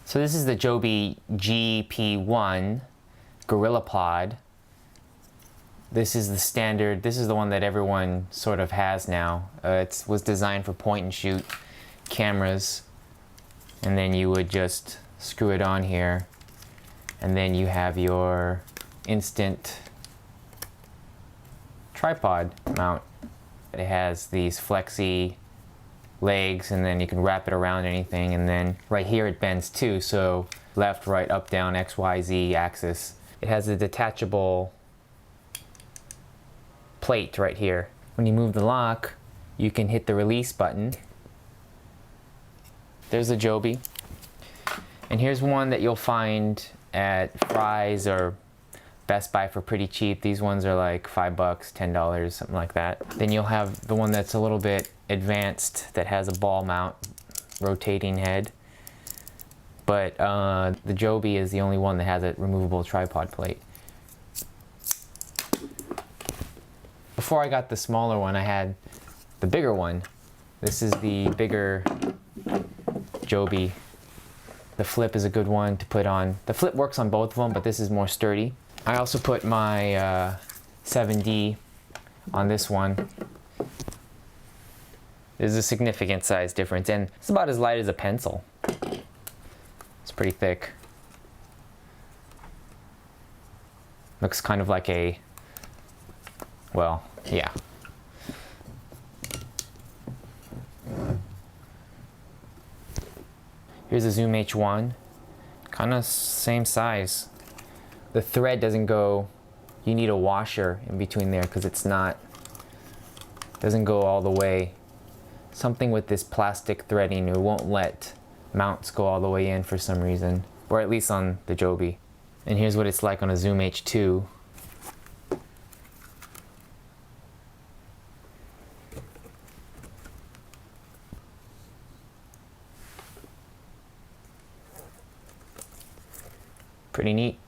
So this is the Joby GP1 Gorillapod. This is the standard, this is the one that everyone sort of has now. It was designed for point and shoot cameras, and then you would just screw it on here, and then you have your instant tripod mount. It has these flexy legs, and then you can wrap it around anything, and then right here it bends too, so left, right, up, down, X, Y, Z axis. It has a detachable plate right here. When you move the lock, you can hit the release button. There's a Joby. And here's one that you'll find at Fry's or Best Buy for pretty cheap. These ones are like $5, $10, something like that. Then you'll have the one that's a little bit advanced that has a ball mount, rotating head. But the Joby is the only one that has a removable tripod plate. Before I got the smaller one, I had the bigger one. This is the bigger Joby. The flip is a good one to put on. The flip works on both of them, but this is more sturdy. I also put my 7D on this one. There's a significant size difference, and it's about as light as a pencil. It's pretty thick. Looks kind of like a, well, yeah. Here's a Zoom H1, kind of same size. The thread doesn't go, you need a washer in between there because it's not, doesn't go all the way. Something with this plastic threading, it won't let mounts go all the way in for some reason, or at least on the Joby. And here's what it's like on a Zoom H2. Pretty neat.